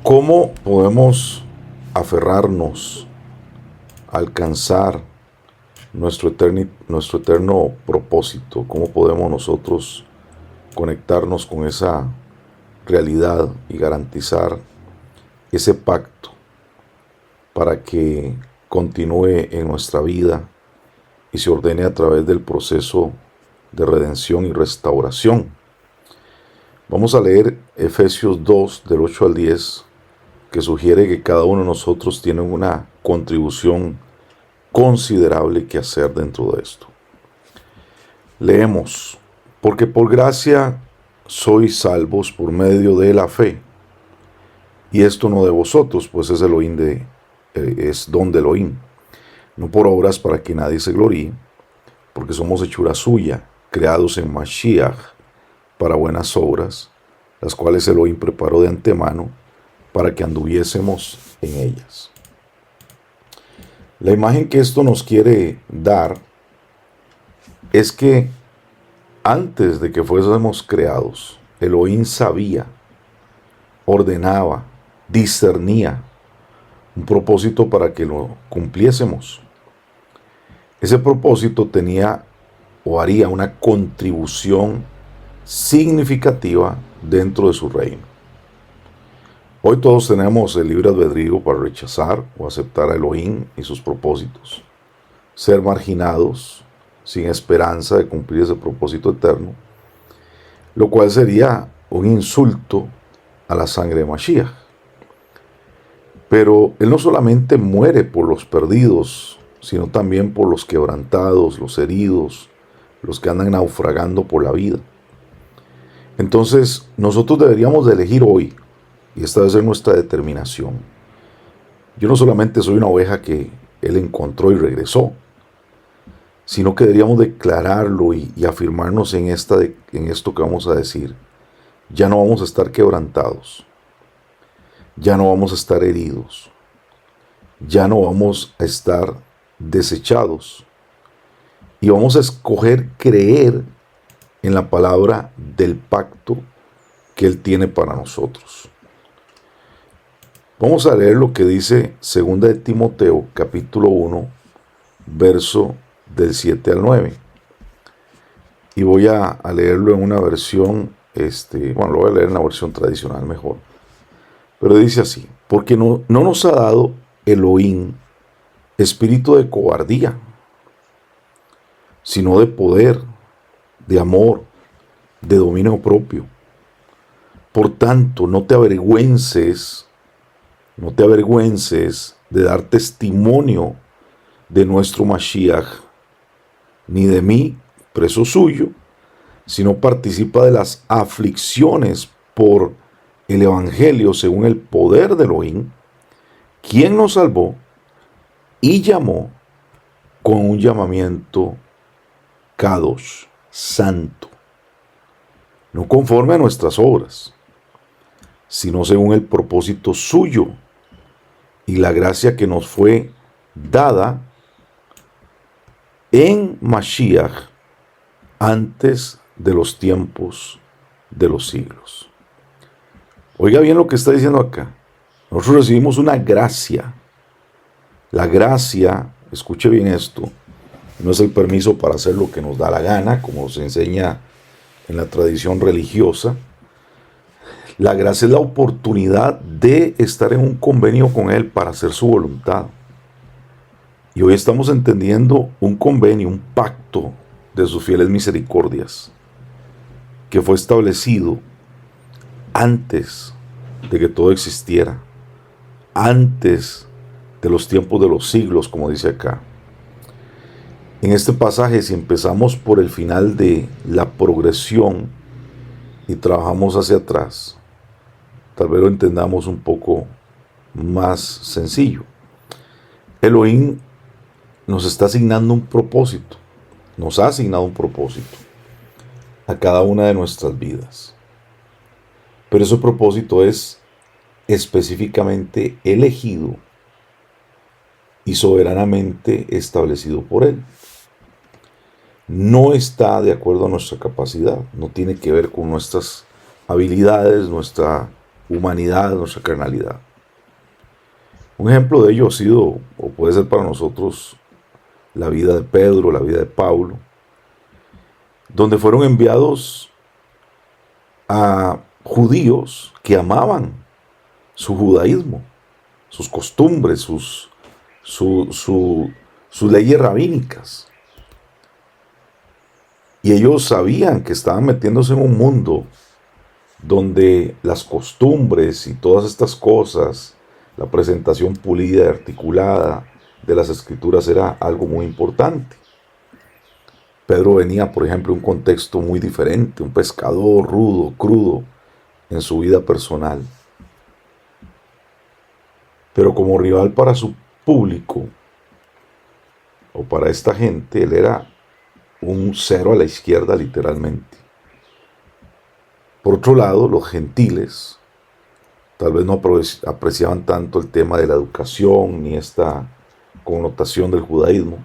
¿Cómo podemos aferrarnos a alcanzar nuestro eterno propósito? ¿Cómo podemos nosotros conectarnos con esa realidad y garantizar ese pacto para que continúe en nuestra vida y se ordene a través del proceso de redención y restauración? Vamos a leer Efesios 2 del 8 al 10, que sugiere que cada uno de nosotros tiene una contribución considerable que hacer dentro de esto. Leemos: porque por gracia sois salvos por medio de la fe, y esto no de vosotros, pues es es don de Elohim, no por obras para que nadie se gloríe, porque somos hechura suya, creados en Mashiach para buenas obras, las cuales Elohim preparó de antemano para que anduviésemos en ellas. La imagen que esto nos quiere dar es que antes de que fuésemos creados, Elohim sabía, ordenaba, discernía un propósito para que lo cumpliésemos. Ese propósito tenía o haría una contribución significativa dentro de su reino. Hoy todos tenemos el libre albedrío para rechazar o aceptar a Elohim y sus propósitos, ser marginados sin esperanza de cumplir ese propósito eterno, lo cual sería un insulto a la sangre de Mashiach. Pero Él no solamente muere por los perdidos, sino también por los quebrantados, los heridos, los que andan naufragando por la vida. Entonces, nosotros deberíamos de elegir hoy, y esta debe ser nuestra determinación. Yo no solamente soy una oveja que Él encontró y regresó, sino que deberíamos declararlo y afirmarnos en esto que vamos a decir. Ya no vamos a estar quebrantados, ya no vamos a estar heridos, ya no vamos a estar desechados, y vamos a escoger creer en la palabra del pacto que Él tiene para nosotros. Vamos a leer lo que dice 2 de Timoteo, capítulo 1, verso del 7 al 9. Y voy a leerlo en una versión, lo voy a leer en la versión tradicional mejor. Pero dice así: porque no nos ha dado Elohim espíritu de cobardía, sino de poder, de amor, de dominio propio. Por tanto, no te avergüences de dar testimonio de nuestro Mashiach, ni de mí, preso suyo, sino participa de las aflicciones por el Evangelio según el poder de Elohim, quien nos salvó y llamó con un llamamiento Kadosh, santo, no conforme a nuestras obras, sino según el propósito suyo y la gracia que nos fue dada en Mashiach antes de los tiempos de los siglos. Oiga bien lo que está diciendo acá. Nosotros recibimos una gracia. La gracia, escuche bien esto, no es el permiso para hacer lo que nos da la gana, como se enseña en la tradición religiosa. La gracia es la oportunidad de estar en un convenio con Él para hacer su voluntad. Y hoy estamos entendiendo un convenio, un pacto de sus fieles misericordias, que fue establecido antes de que todo existiera, antes de los tiempos de los siglos, como dice acá. En este pasaje, si empezamos por el final de la progresión y trabajamos hacia atrás, tal vez lo entendamos un poco más sencillo. Elohim nos está asignando un propósito, nos ha asignado un propósito a cada una de nuestras vidas. Pero ese propósito es específicamente elegido y soberanamente establecido por Él. No está de acuerdo a nuestra capacidad, no tiene que ver con nuestras habilidades, nuestra humanidad, nuestra carnalidad. Un ejemplo de ello ha sido, o puede ser para nosotros, la vida de Pedro, la vida de Pablo, donde fueron enviados a judíos que amaban su judaísmo, sus costumbres, sus leyes rabínicas. Y ellos sabían que estaban metiéndose en un mundo donde las costumbres y todas estas cosas, la presentación pulida y articulada de las escrituras era algo muy importante. Pedro venía, por ejemplo, de un contexto muy diferente, un pescador rudo, crudo en su vida personal. Pero como rival para su público, o para esta gente, él era un cero a la izquierda literalmente. Por otro lado, los gentiles tal vez no apreciaban tanto el tema de la educación ni esta connotación del judaísmo,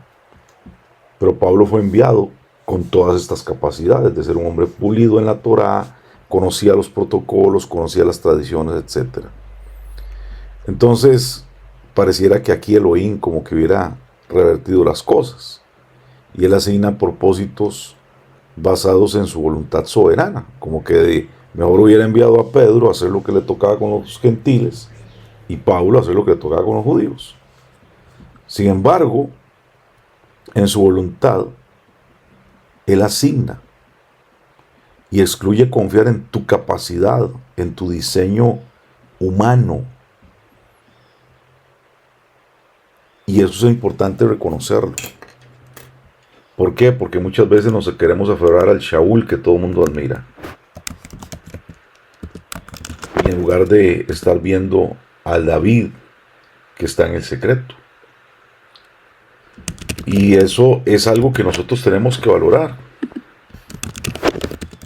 pero Pablo fue enviado con todas estas capacidades de ser un hombre pulido en la Torá, conocía los protocolos, conocía las tradiciones, etc. Entonces, pareciera que aquí Elohim como que hubiera revertido las cosas, y él asigna propósitos basados en su voluntad soberana, como que mejor hubiera enviado a Pedro a hacer lo que le tocaba con los gentiles y Pablo a hacer lo que le tocaba con los judíos. Sin embargo, en su voluntad, él asigna y excluye confiar en tu capacidad, en tu diseño humano. Y eso es importante reconocerlo. ¿Por qué? Porque muchas veces nos queremos aferrar al Shaul que todo el mundo admira. Y en lugar de estar viendo al David que está en el secreto. Y eso es algo que nosotros tenemos que valorar.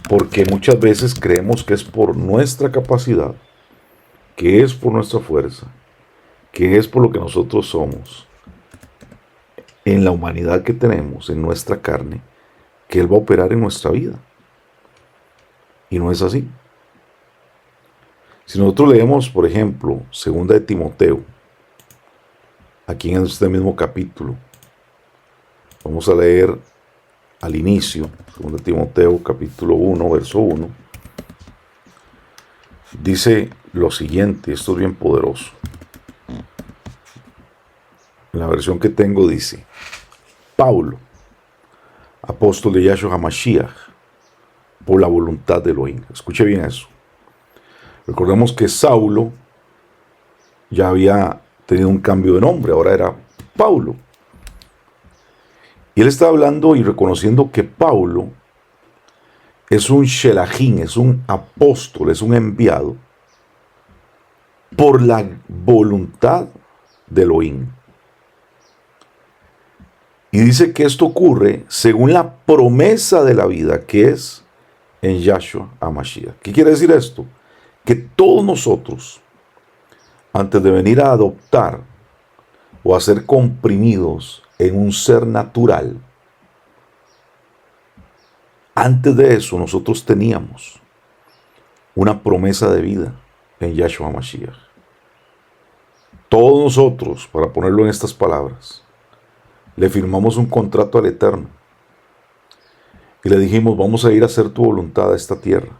Porque muchas veces creemos que es por nuestra capacidad, que es por nuestra fuerza, que es por lo que nosotros somos, en la humanidad que tenemos, en nuestra carne, que Él va a operar en nuestra vida. Y no es así. Si nosotros leemos, por ejemplo, 2 de Timoteo, aquí en este mismo capítulo, vamos a leer al inicio, 2 de Timoteo, capítulo 1, verso 1, dice lo siguiente, esto es bien poderoso. En la versión que tengo dice: Pablo, apóstol de Yahshua HaMashiach, por la voluntad de Elohim. Escuche bien eso. Recordemos que Saulo ya había tenido un cambio de nombre, ahora era Paulo. Y él está hablando y reconociendo que Paulo es un shelajín, es un apóstol, es un enviado por la voluntad de Elohim. Y dice que esto ocurre según la promesa de la vida, que es en Yahshua HaMashiach. ¿Qué quiere decir esto? Que todos nosotros, antes de venir a adoptar o a ser comprimidos en un ser natural, antes de eso nosotros teníamos una promesa de vida en Yahshua HaMashiach. Todos nosotros, para ponerlo en estas palabras, le firmamos un contrato al Eterno y le dijimos: vamos a ir a hacer tu voluntad a esta tierra.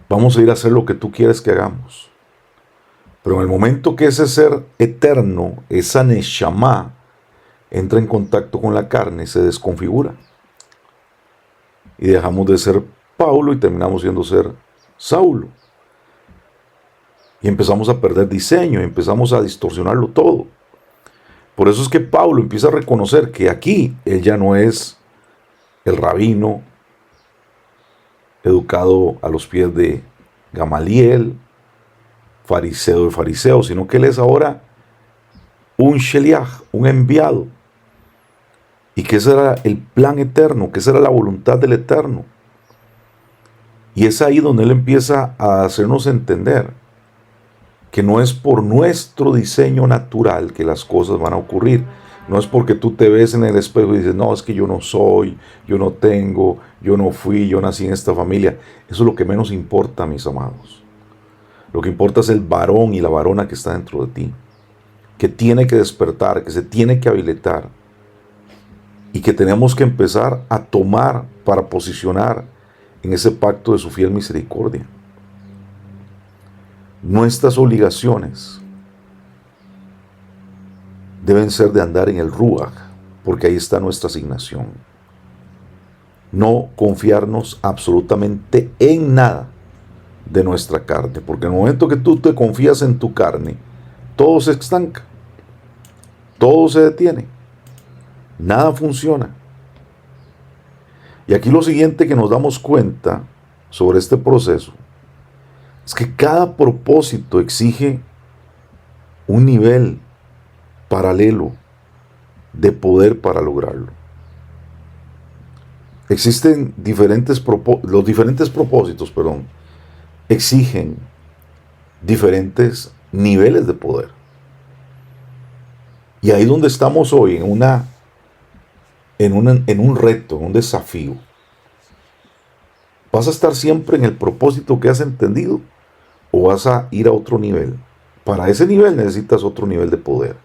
Vamos a ir a hacer lo que tú quieres que hagamos. Pero en el momento que ese ser eterno, esa Neshama, entra en contacto con la carne, se desconfigura. Y dejamos de ser Paulo y terminamos siendo ser Saulo. Y empezamos a perder diseño, y empezamos a distorsionarlo todo. Por eso es que Pablo empieza a reconocer que aquí él ya no es el rabino educado a los pies de Gamaliel, fariseo de fariseos, sino que él es ahora un sheliach, un enviado. Y que ese era el plan eterno, que esa era la voluntad del Eterno. Y es ahí donde él empieza a hacernos entender que no es por nuestro diseño natural que las cosas van a ocurrir. No es porque tú te ves en el espejo y dices: no, es que yo no soy, yo no tengo, yo no fui, yo nací en esta familia. Eso es lo que menos importa, mis amados. Lo que importa es el varón y la varona que está dentro de ti, que tiene que despertar, que se tiene que habilitar y que tenemos que empezar a tomar para posicionar en ese pacto de su fiel misericordia. Nuestras obligaciones deben ser de andar en el Ruach, porque ahí está nuestra asignación. No confiarnos absolutamente en nada de nuestra carne, porque en el momento que tú te confías en tu carne, todo se estanca, todo se detiene, nada funciona. Y aquí lo siguiente que nos damos cuenta sobre este proceso es que cada propósito exige un nivel paralelo de poder para lograrlo. Existen los diferentes propósitos, exigen diferentes niveles de poder. Y ahí donde estamos hoy, en un reto, en un desafío. ¿Vas a estar siempre en el propósito que has entendido o vas a ir a otro nivel? Para ese nivel necesitas otro nivel de poder.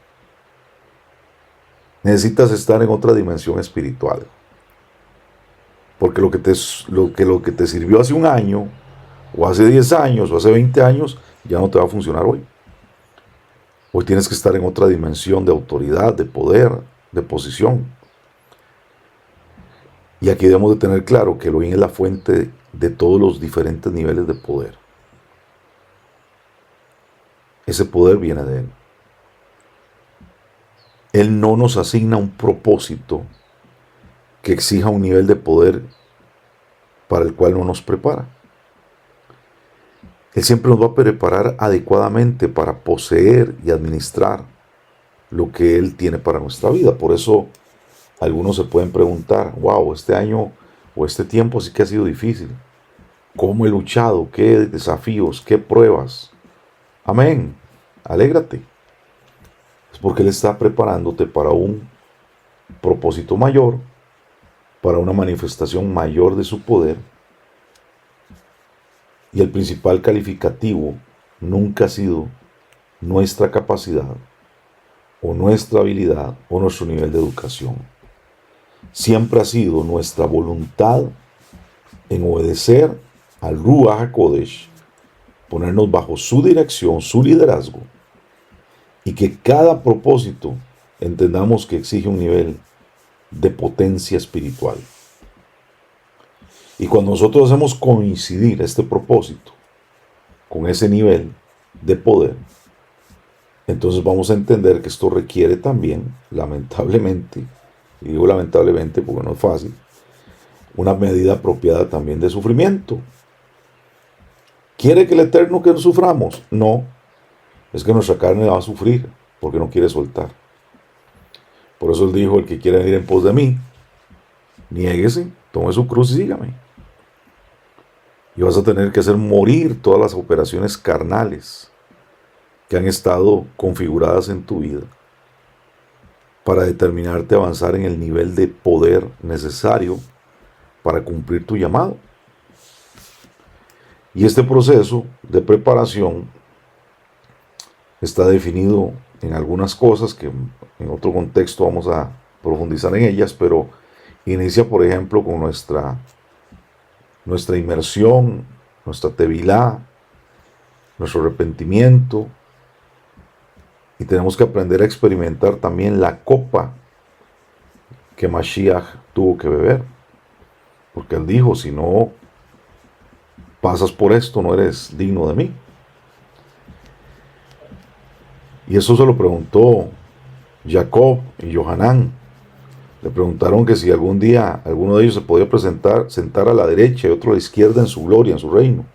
Necesitas estar en otra dimensión espiritual. Porque lo que te sirvió hace un año, o hace 10 años, o hace 20 años, ya no te va a funcionar hoy. Hoy tienes que estar en otra dimensión de autoridad, de poder, de posición. Y aquí debemos de tener claro que Elohim es la fuente de todos los diferentes niveles de poder. Ese poder viene de Él. Él no nos asigna un propósito que exija un nivel de poder para el cual no nos prepara. Él siempre nos va a preparar adecuadamente para poseer y administrar lo que Él tiene para nuestra vida. Por eso algunos se pueden preguntar, wow, este año o este tiempo sí que ha sido difícil. ¿Cómo he luchado? ¿Qué desafíos? ¿Qué pruebas? Amén. Alégrate. Es porque Él está preparándote para un propósito mayor, para una manifestación mayor de su poder. Y el principal calificativo nunca ha sido nuestra capacidad o nuestra habilidad o nuestro nivel de educación. Siempre ha sido nuestra voluntad en obedecer al Ruach HaKodesh, ponernos bajo su dirección, su liderazgo, y que cada propósito entendamos que exige un nivel de potencia espiritual. Y cuando nosotros hacemos coincidir este propósito con ese nivel de poder, entonces vamos a entender que esto requiere también, lamentablemente, y digo lamentablemente porque no es fácil, una medida apropiada también de sufrimiento. ¿Quiere que el Eterno que suframos? No, es que nuestra carne va a sufrir porque no quiere soltar. Por eso Él dijo, el que quiera venir en pos de mí, niéguese, tome su cruz y sígame. Y vas a tener que hacer morir todas las operaciones carnales que han estado configuradas en tu vida para determinarte a avanzar en el nivel de poder necesario para cumplir tu llamado. Y este proceso de preparación está definido en algunas cosas que en otro contexto vamos a profundizar en ellas, pero inicia, por ejemplo, con nuestra inmersión, nuestra tevilá, nuestro arrepentimiento, y tenemos que aprender a experimentar también la copa que Mashiach tuvo que beber, porque Él dijo, si no pasas por esto, no eres digno de mí. Y eso se lo preguntó Jacob y Johanán. Le preguntaron que si algún día alguno de ellos se podía sentar a la derecha y otro a la izquierda en su gloria, en su reino.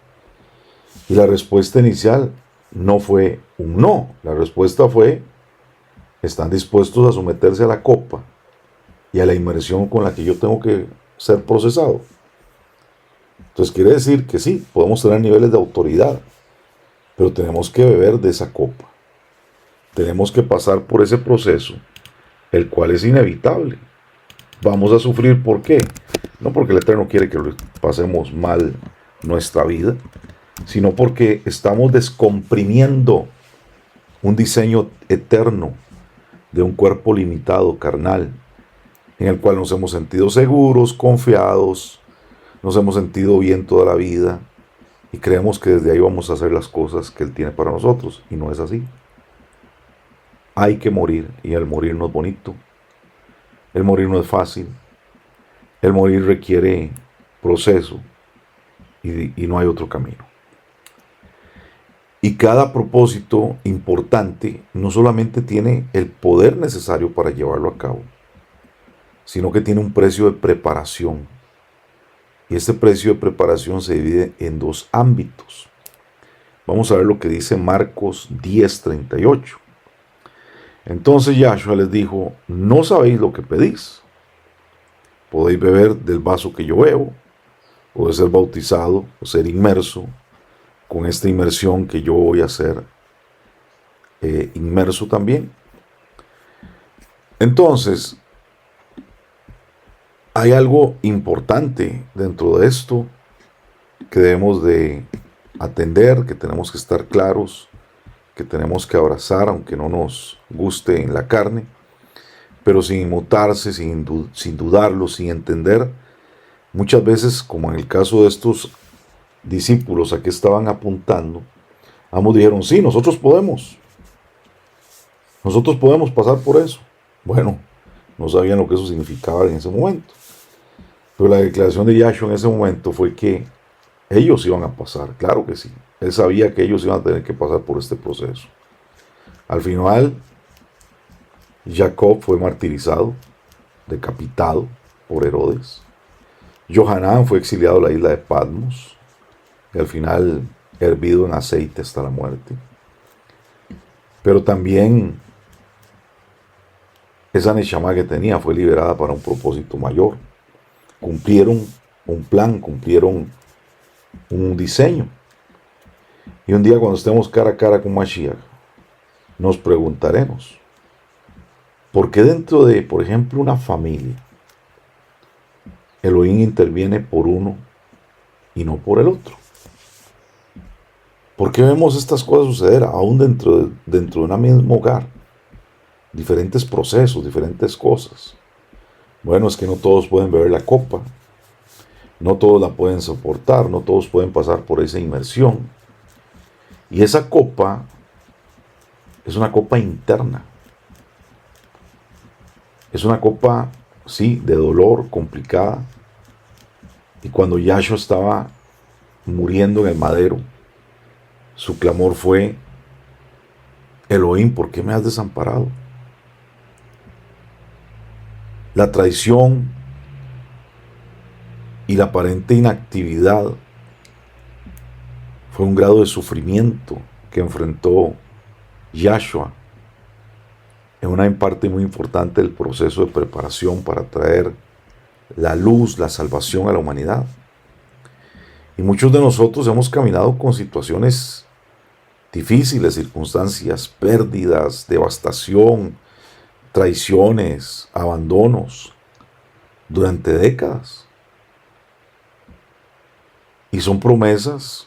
Y la respuesta inicial no fue un no. La respuesta fue, están dispuestos a someterse a la copa y a la inmersión con la que yo tengo que ser procesado. Entonces quiere decir que sí, podemos tener niveles de autoridad, pero tenemos que beber de esa copa. Tenemos que pasar por ese proceso, el cual es inevitable. Vamos a sufrir, ¿por qué? No porque el Eterno quiere que pasemos mal nuestra vida, sino porque estamos descomprimiendo un diseño eterno de un cuerpo limitado, carnal, en el cual nos hemos sentido seguros, confiados, nos hemos sentido bien toda la vida y creemos que desde ahí vamos a hacer las cosas que Él tiene para nosotros, y no es así. Hay que morir, y el morir no es bonito, el morir no es fácil, el morir requiere proceso y no hay otro camino. Y cada propósito importante no solamente tiene el poder necesario para llevarlo a cabo, sino que tiene un precio de preparación. Y este precio de preparación se divide en dos ámbitos. Vamos a ver lo que dice Marcos 10:38. Entonces Yahshua les dijo: no sabéis lo que pedís. Podéis beber del vaso que yo bebo, o de ser bautizado, o ser inmerso con esta inmersión que yo voy a ser inmerso también. Entonces, hay algo importante dentro de esto que debemos de atender, que tenemos que estar claros, que tenemos que abrazar, aunque no nos guste en la carne, pero sin inmutarse, sin dudarlo, sin entender. Muchas veces, como en el caso de estos discípulos a que estaban apuntando, ambos dijeron: sí, nosotros podemos pasar por eso. Bueno, no sabían lo que eso significaba en ese momento, pero la declaración de Yahshua en ese momento fue que ellos iban a pasar. Claro que sí, Él sabía que ellos iban a tener que pasar por este proceso. Al final, Jacob fue martirizado, decapitado por Herodes. Johanán fue exiliado a la isla de Patmos y al final hervido en aceite hasta la muerte. Pero también esa Neshama que tenía fue liberada para un propósito mayor. Cumplieron un plan, cumplieron un diseño. Y un día, cuando estemos cara a cara con Mashiach, nos preguntaremos: ¿por qué dentro de, por ejemplo, una familia, Elohim interviene por uno y no por el otro? ¿Por qué vemos estas cosas suceder aún dentro de un mismo hogar? Diferentes procesos, diferentes cosas. Bueno, es que no todos pueden beber la copa, no todos la pueden soportar, no todos pueden pasar por esa inmersión. Y esa copa es una copa interna. Es una copa, sí, de dolor, complicada. Y cuando Yahshua estaba muriendo en el madero, su clamor fue: Elohim, ¿por qué me has desamparado? La traición y la aparente inactividad fue un grado de sufrimiento que enfrentó Yahshua en una parte muy importante del proceso de preparación para traer la luz, la salvación a la humanidad. Y muchos de nosotros hemos caminado con situaciones difíciles, circunstancias, pérdidas, devastación, traiciones, abandonos, durante décadas. Y son promesas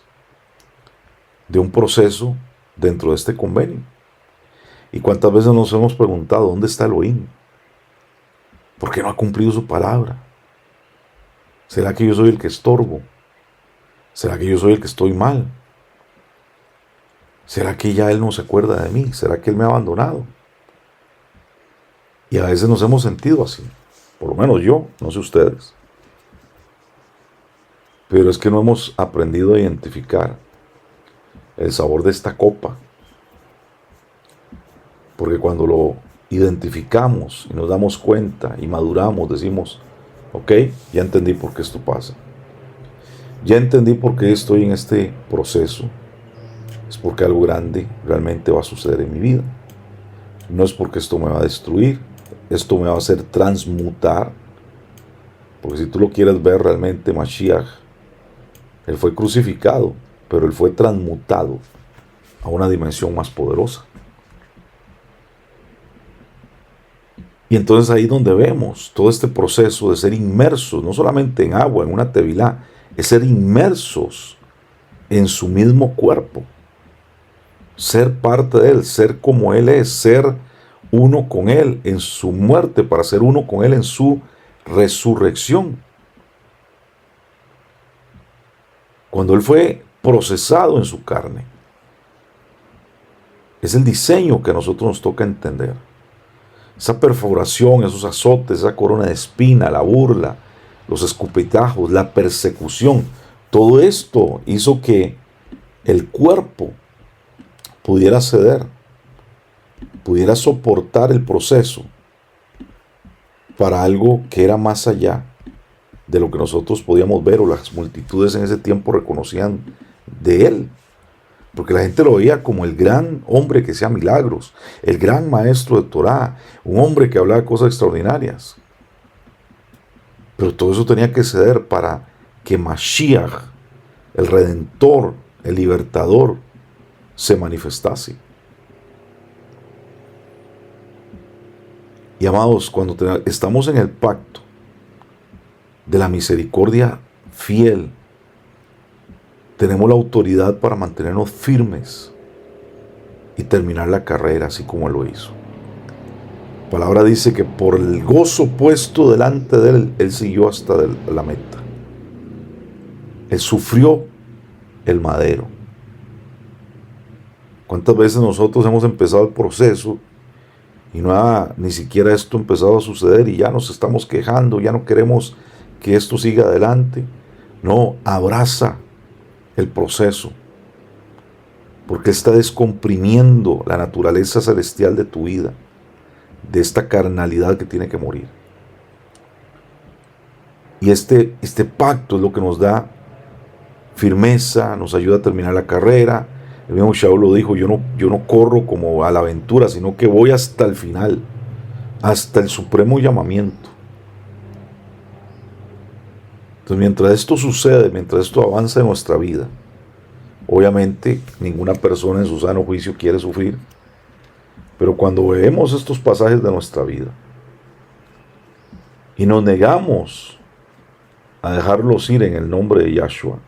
de un proceso dentro de este convenio. ¿Y cuántas veces nos hemos preguntado: ¿dónde está Elohim? ¿Por qué no ha cumplido su palabra? ¿Será que yo soy el que estorbo? ¿Será que yo soy el que estoy mal? ¿Será que ya Él no se acuerda de mí? ¿Será que Él me ha abandonado? Y a veces nos hemos sentido así, por lo menos yo, no sé ustedes. Pero es que no hemos aprendido a identificar el sabor de esta copa. Porque cuando lo identificamos y nos damos cuenta y maduramos, decimos: ok, ya entendí por qué esto pasa. Ya entendí por qué estoy en este proceso. Es porque algo grande realmente va a suceder en mi vida. No es porque esto me va a destruir. Esto me va a hacer transmutar. Porque si tú lo quieres ver realmente, Mashiach, Él fue crucificado, pero Él fue transmutado a una dimensión más poderosa. Y entonces ahí donde vemos todo este proceso de ser inmersos, no solamente en agua, en una tevilá, es ser inmersos en su mismo cuerpo, ser parte de Él, ser como Él es, ser uno con Él en su muerte para ser uno con Él en su resurrección. Cuando Él fue procesado en su carne, es el diseño que a nosotros nos toca entender. Esa perforación, esos azotes, esa corona de espina, la burla, los escupitajos, la persecución, todo esto hizo que el cuerpo pudiera ceder, pudiera soportar el proceso para algo que era más allá de lo que nosotros podíamos ver o las multitudes en ese tiempo reconocían de Él. Porque la gente lo veía como el gran hombre que hacía milagros, el gran maestro de Torá, un hombre que hablaba cosas extraordinarias. Pero todo eso tenía que ceder para que Mashiach, el Redentor, el Libertador, se manifestase. Y amados, cuando estamos en el pacto de la misericordia fiel, tenemos la autoridad para mantenernos firmes y terminar la carrera así como Él lo hizo. La palabra dice que por el gozo puesto delante de Él, Él siguió hasta la meta. Él sufrió el madero. ¿Cuántas veces nosotros hemos empezado el proceso y no ha ni siquiera esto empezado a suceder y ya nos estamos quejando, ya no queremos que esto siga adelante? No, abraza el proceso, porque está descomprimiendo la naturaleza celestial de tu vida, de esta carnalidad que tiene que morir. Y este pacto es lo que nos da firmeza, nos ayuda a terminar la carrera. El mismo Shaul lo dijo: yo no corro como a la aventura, sino que voy hasta el final, hasta el supremo llamamiento. Entonces, mientras esto sucede, mientras esto avanza en nuestra vida, obviamente ninguna persona en su sano juicio quiere sufrir, pero cuando vemos estos pasajes de nuestra vida y nos negamos a dejarlos ir en el nombre de Yahshua,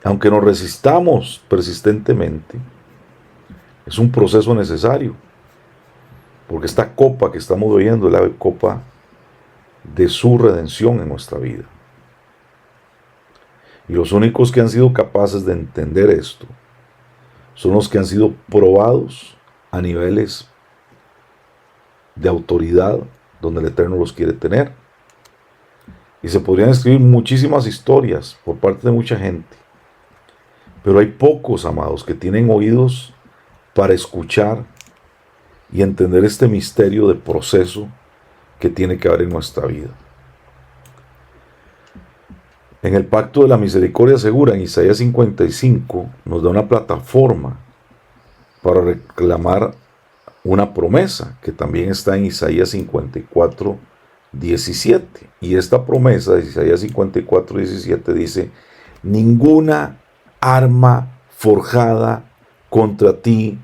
aunque nos resistamos persistentemente, es un proceso necesario, porque esta copa que estamos bebiendo es la copa de su redención en nuestra vida. Y los únicos que han sido capaces de entender esto son los que han sido probados a niveles de autoridad donde el Eterno los quiere tener. Y se podrían escribir muchísimas historias por parte de mucha gente, pero hay pocos, amados, que tienen oídos para escuchar y entender este misterio de proceso que tiene que haber en nuestra vida. En el pacto de la misericordia segura, en Isaías 55, nos da una plataforma para reclamar una promesa que también está en Isaías 54, 17. Y esta promesa de Isaías 54, 17 dice: ninguna arma forjada contra ti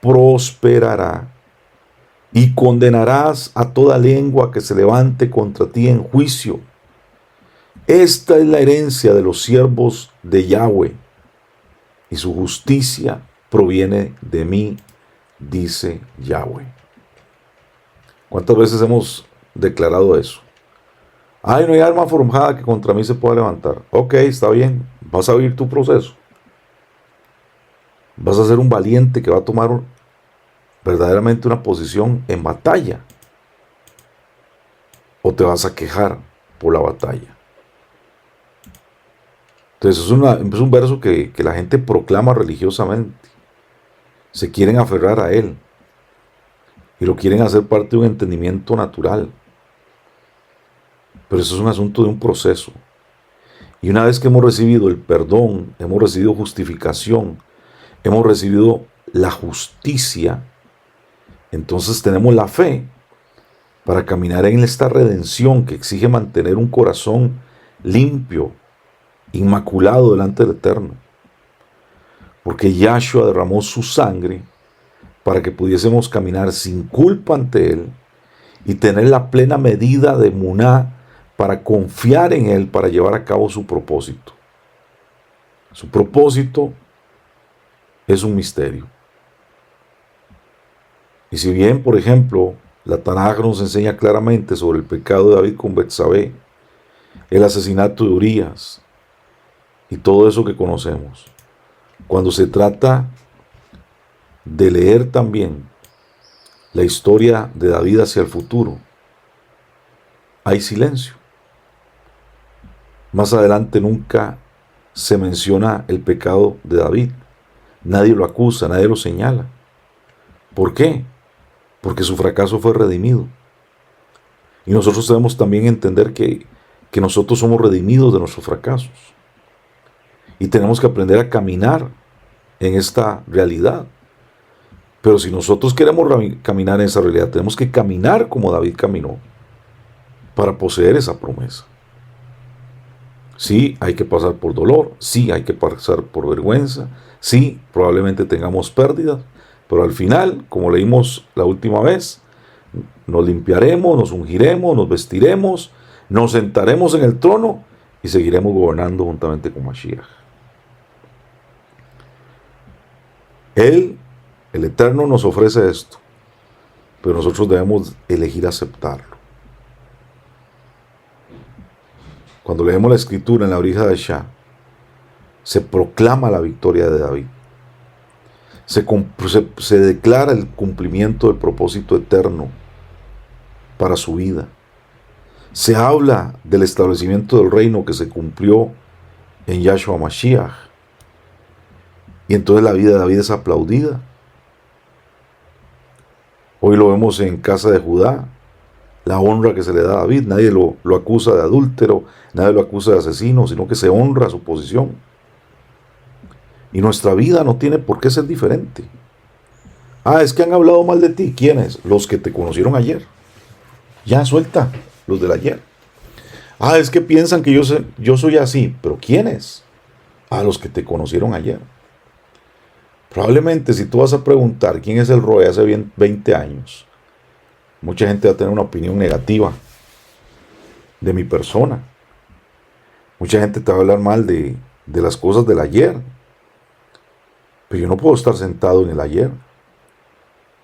prosperará, y condenarás a toda lengua que se levante contra ti en juicio. Esta es la herencia de los siervos de Yahweh, y su justicia proviene de mí, dice Yahweh. ¿Cuántas veces hemos declarado eso? Ay, no hay arma forjada que contra mí se pueda levantar. Ok, está bien, vas a vivir tu proceso. Vas a ser un valiente que va a tomar verdaderamente una posición en batalla, o te vas a quejar por la batalla. Entonces es un verso que la gente proclama religiosamente. Se quieren aferrar a él y lo quieren hacer parte de un entendimiento natural. Pero eso es un asunto de un proceso. Y una vez que hemos recibido el perdón, hemos recibido justificación, hemos recibido la justicia, entonces tenemos la fe para caminar en esta redención que exige mantener un corazón limpio, inmaculado delante del Eterno. Porque Yahshua derramó su sangre para que pudiésemos caminar sin culpa ante Él y tener la plena medida de emuná para confiar en Él, para llevar a cabo su propósito. Su propósito es un misterio. Y si bien, por ejemplo, la Tanaj nos enseña claramente sobre el pecado de David con Betsabé, el asesinato de Urías y todo eso que conocemos, cuando se trata de leer también la historia de David hacia el futuro, hay silencio. Más adelante nunca se menciona el pecado de David. Nadie lo acusa, nadie lo señala. ¿Por qué? Porque su fracaso fue redimido. Y nosotros debemos también entender que nosotros somos redimidos de nuestros fracasos. Y tenemos que aprender a caminar en esta realidad. Pero si nosotros queremos caminar en esa realidad, tenemos que caminar como David caminó para poseer esa promesa. Sí, hay que pasar por dolor, sí, hay que pasar por vergüenza, sí, probablemente tengamos pérdidas, pero al final, como leímos la última vez, nos limpiaremos, nos ungiremos, nos vestiremos, nos sentaremos en el trono y seguiremos gobernando juntamente con Mashiach. Él, el Eterno, nos ofrece esto, pero nosotros debemos elegir aceptarlo. Cuando leemos la escritura en la orilla de Shah, se proclama la victoria de David. Se declara el cumplimiento del propósito eterno para su vida. Se habla del establecimiento del reino que se cumplió en Yahshua Mashiach. Y entonces la vida de David es aplaudida. Hoy lo vemos en casa de Judá, la honra que se le da a David. Nadie lo acusa de adúltero, nadie lo acusa de asesino, sino que se honra su posición. Y nuestra vida no tiene por qué ser diferente. Es que han hablado mal de ti. ¿Quiénes? Los que te conocieron ayer. Ya, suelta los del ayer. Es que piensan que yo soy así. ¿Pero quiénes? Los que te conocieron ayer. Probablemente si tú vas a preguntar quién es el Roe hace 20 años, mucha gente va a tener una opinión negativa de mi persona. Mucha gente te va a hablar mal de las cosas del ayer. Pero yo no puedo estar sentado en el ayer.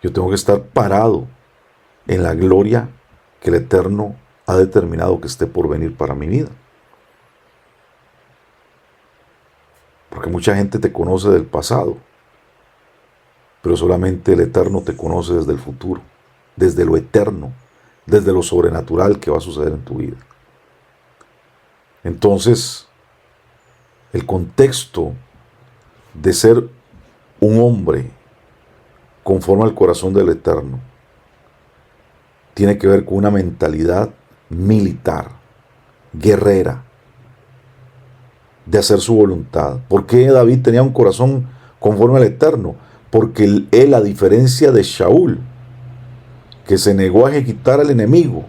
Yo tengo que estar parado en la gloria que el Eterno ha determinado que esté por venir para mi vida. Porque mucha gente te conoce del pasado, pero solamente el Eterno te conoce desde el futuro, desde lo eterno, desde lo sobrenatural que va a suceder en tu vida. Entonces, el contexto de ser un hombre conforme al corazón del Eterno tiene que ver con una mentalidad militar, guerrera, de hacer su voluntad. ¿Por qué David tenía un corazón conforme al Eterno? Porque él, a diferencia de Shaul, que se negó a ejecutar al enemigo,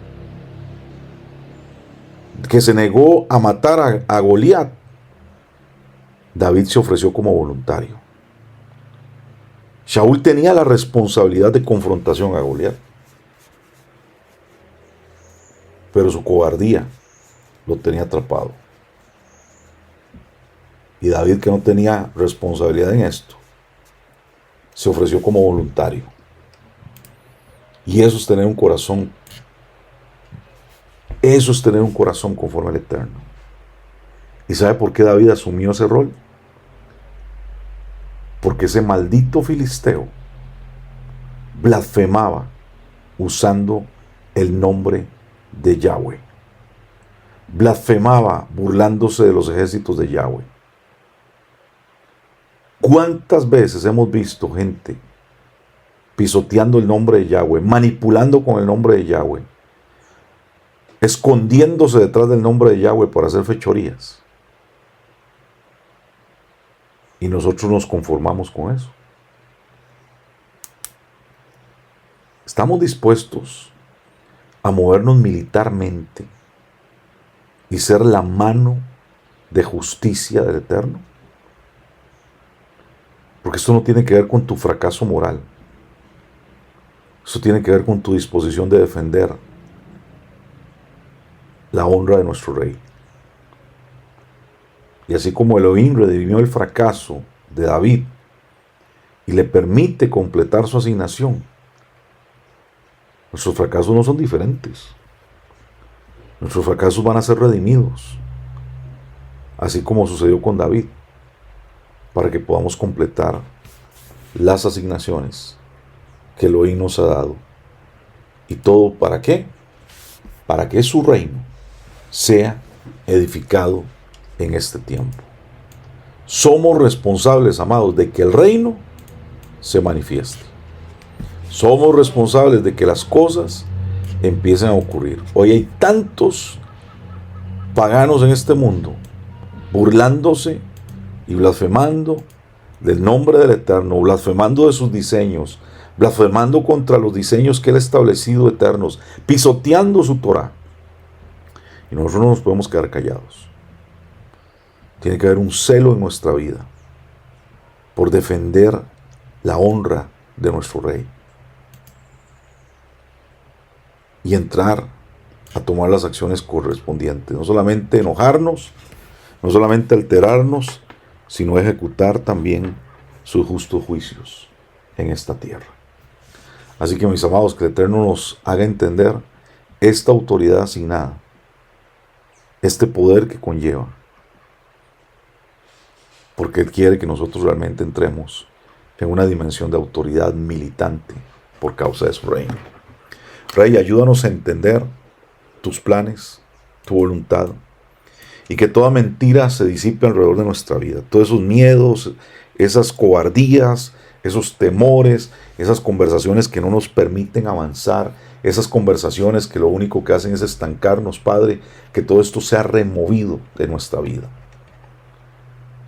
que se negó a matar a Goliat, David se ofreció como voluntario. Shaul tenía la responsabilidad de confrontación a Goliat, pero su cobardía lo tenía atrapado. Y David, que no tenía responsabilidad en esto, se ofreció como voluntario. Y eso es tener un corazón. Eso es tener un corazón conforme al Eterno. ¿Y sabe por qué David asumió ese rol? Porque ese maldito filisteo blasfemaba usando el nombre de Yahweh. Blasfemaba burlándose de los ejércitos de Yahweh. ¿Cuántas veces hemos visto gente pisoteando el nombre de Yahweh, manipulando con el nombre de Yahweh, escondiéndose detrás del nombre de Yahweh para hacer fechorías? Y nosotros nos conformamos con eso. ¿Estamos dispuestos a movernos militarmente y ser la mano de justicia del Eterno? Porque esto no tiene que ver con tu fracaso moral. Esto tiene que ver con tu disposición de defender la honra de nuestro Rey. Y así como Elohim redimió el fracaso de David y le permite completar su asignación, nuestros fracasos no son diferentes. Nuestros fracasos van a ser redimidos, así como sucedió con David, para que podamos completar las asignaciones que Elohim nos ha dado. ¿Y todo para qué? Para que su reino sea edificado en este tiempo. Somos responsables, amados, de que el reino se manifieste. Somos responsables de que las cosas empiecen a ocurrir. Hoy hay tantos paganos en este mundo burlándose y blasfemando del nombre del Eterno, blasfemando de sus diseños, blasfemando contra los diseños que Él ha establecido eternos, pisoteando su Torah. Y nosotros no nos podemos quedar callados. Tiene que haber un celo en nuestra vida por defender la honra de nuestro Rey y entrar a tomar las acciones correspondientes. No solamente enojarnos, no solamente alterarnos, sino ejecutar también sus justos juicios en esta tierra. Así que, mis amados, que el Eterno nos haga entender esta autoridad asignada, este poder que conlleva, porque Él quiere que nosotros realmente entremos en una dimensión de autoridad militante por causa de su reino. Rey, ayúdanos a entender tus planes, tu voluntad, y que toda mentira se disipe alrededor de nuestra vida. Todos esos miedos, esas cobardías, esos temores, esas conversaciones que no nos permiten avanzar, esas conversaciones que lo único que hacen es estancarnos, Padre, que todo esto sea removido de nuestra vida.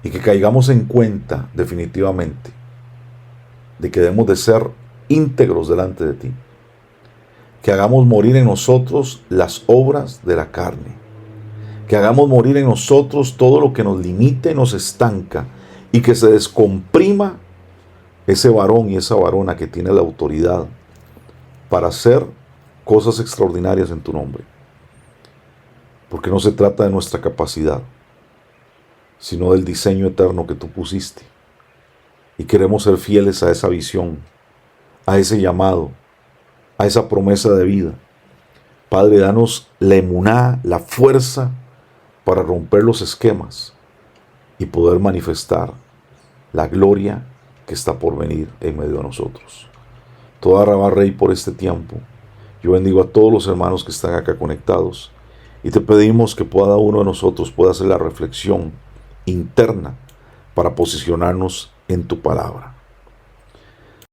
Y que caigamos en cuenta definitivamente de que debemos de ser íntegros delante de ti. Que hagamos morir en nosotros las obras de la carne. Que hagamos morir en nosotros todo lo que nos limite, nos estanca. Y que se descomprima ese varón y esa varona que tiene la autoridad para hacer cosas extraordinarias en tu nombre. Porque no se trata de nuestra capacidad, sino del diseño eterno que tú pusiste. Y queremos ser fieles a esa visión, a ese llamado, a esa promesa de vida. Padre, danos la emuná, la fuerza para romper los esquemas y poder manifestar la gloria que está por venir en medio de nosotros. Toda Rabá Rey por este tiempo. Yo bendigo a todos los hermanos que están acá conectados y te pedimos que cada uno de nosotros pueda hacer la reflexión interna para posicionarnos en tu palabra.